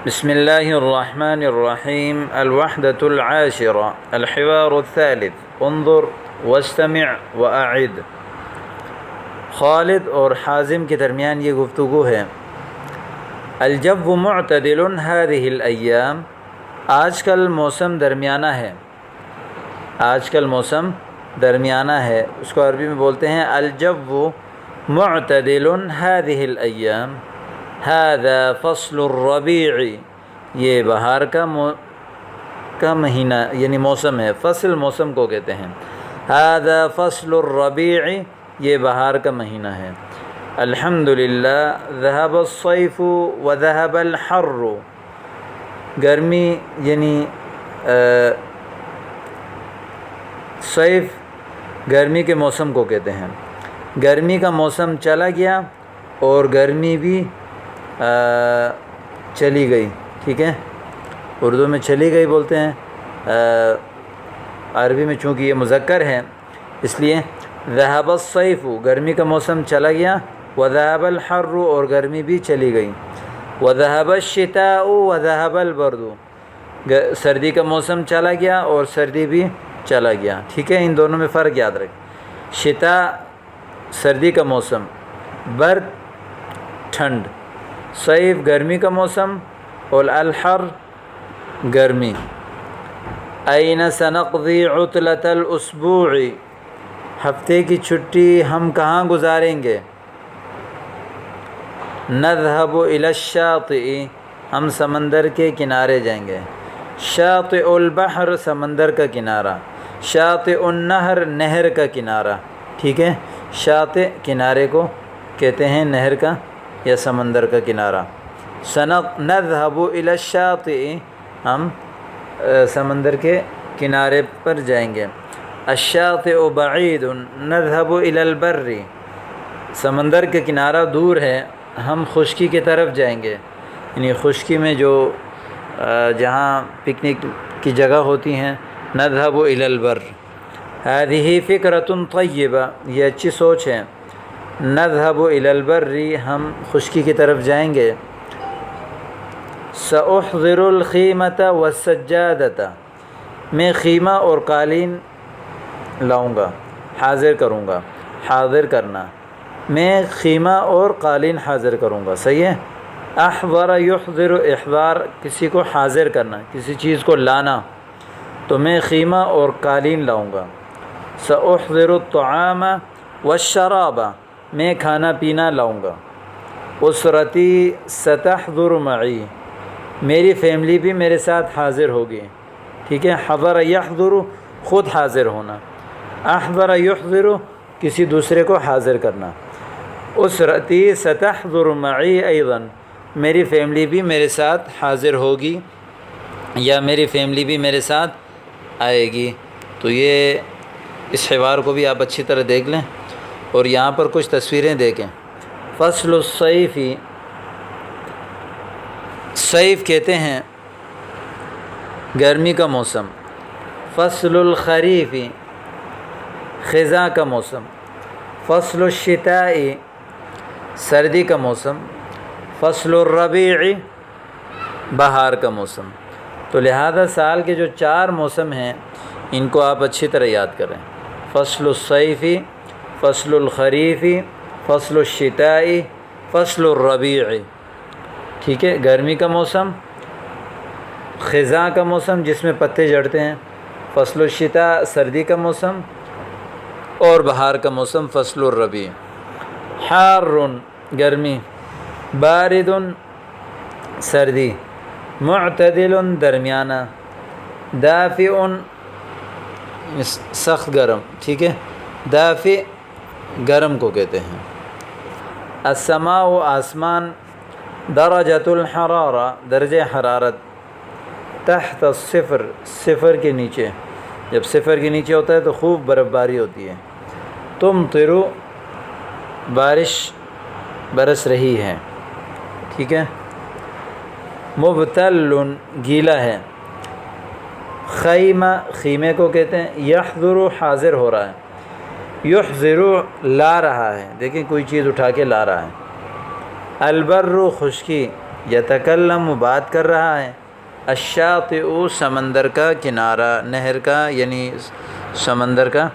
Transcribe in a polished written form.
بسم الله الرحمن الرحيم. الوحدة العاشرة. الحوار الثالث. انظر واستمع وأعد. خالد اور حازم کے درمیان یہ گفتگو ہے. الجو معتدل هذه الأيام. آج کل موسم درمیانہ ہے. آج کل موسم درمیانہ ہے. اس کو عربی میں بولتے ہیں الجو معتدل هذه الأيام. هذا فصل الربيع. یہ بہار کا مہینہ یعنی موسم ہے. فصل موسم کو کہتے ہیں. هذا فصل الربيع. یہ بہار کا مہینہ ہے. الحمدللہ ذهب الصيف وذهب الحر. گرمی یعنی صیف گرمی کے موسم کو کہتے ہیں. گرمی کا موسم چلا گیا اور گرمی بھی چلی گئی. ٹھیک ہے، اردو میں چلی گئی بولتے ہیں، عربی میں چونکہ یہ مذکر ہے اس لیے ذهب الصيف گرمی کا موسم چلا گیا، وذهب الحر اور گرمی بھی چلی گئی، وذهب الشتاء وذهب البرد سردی کا موسم چلا گیا اور سردی بھی چلا گیا. ٹھیک ہے، ان دونوں میں فرق یاد رکھ. شتاء سردی کا موسم، برد ٹھنڈ، صیف گرمی کا موسم اور الحر گرمی. این سنقضی عطلة الاسبوع. ہفتے کی چھٹی ہم کہاں گزاریں گے؟ نذهب الى الشاطئ. ہم سمندر کے کنارے جائیں گے. شاطئ البحر سمندر کا کنارہ، شاطئ النہر نہر کا کنارہ. ٹھیک ہے، شاطئ کنارے کو کہتے ہیں، نہر کا یا سمندر کا کنارہ. نذهب الى الشاطئ ہم سمندر کے کنارے پر جائیں گے. الشاطئ بعید نذهب الى البر. سمندر کا کنارہ دور ہے، ہم خشکی کی طرف جائیں گے. یعنی خشکی میں جو جہاں پکنک کی جگہ ہوتی ہیں. نذهب الى البر. هذه فكرة طیبہ. یہ اچھی سوچ ہے. نذهب الى البر ہم خشکی کی طرف جائیں گے. سأحضر الخیمة والسجادة. میں خیمہ اور قالین لاؤں گا، حاضر کروں گا. حاضر کرنا، میں خیمہ اور قالین حاضر کروں گا. صحیح ہے. احضر یحضر. احضار کسی کو حاضر کرنا، کسی چیز کو لانا. تو میں خیمہ اور قالین لاؤں گا. سأحضر الطعام والشراب. میں کھانا پینا لاؤں گا. اسرتی ستحضر معی. میری فیملی بھی میرے ساتھ حاضر ہوگی. ٹھیک ہے. حضر یحضر خود حاضر ہونا، احضر یحضر کسی دوسرے کو حاضر کرنا. اسرتی ستحضر معی ایضا. میری فیملی بھی میرے ساتھ حاضر ہوگی یا میری فیملی بھی میرے ساتھ آئے گی. تو یہ اس حوار کو بھی آپ اچھی طرح دیکھ لیں اور یہاں پر کچھ تصویریں دیکھیں. فصل الصیف. صیف کہتے ہیں گرمی کا موسم. فصل الخریف خزاں کا موسم. فصل الشتاء سردی کا موسم. فصل الربیع بہار کا موسم. تو لہذا سال کے جو 4 موسم ہیں ان کو آپ اچھی طرح یاد کریں. فصل الصیف، فصل الخریف، فصل الشتاء، فصل الربیع. ٹھیک ہے. گرمی کا موسم، خزاں کا موسم جس میں پتے جھڑتے ہیں. فصل الشتاء سردی کا موسم اور بہار کا موسم فصل الربیع. حار گرمی، بارد سردی، معتدل درمیانہ، دافئ سخت گرم. ٹھیک ہے. دافئ گرم کو کہتے ہیں. السماء آسمان، درجۃ الحرارہ درجہ حرارت، تحت الصفر صفر کے نیچے. جب صفر کے نیچے ہوتا ہے تو خوب برف باری ہوتی ہے. تمطر بارش برس رہی ہے. ٹھیک ہے. مبتل گیلا ہے. خیمہ خیمے کو کہتے ہیں. یحضر حاضر ہو رہا ہے. یحضر لا رہا ہے. دیکھیں کوئی چیز اٹھا کے لا رہا ہے. البر خشکی، یتکلم بات کر رہا ہے، الشاطئ سمندر کا کنارہ، نہر کا یعنی سمندر کا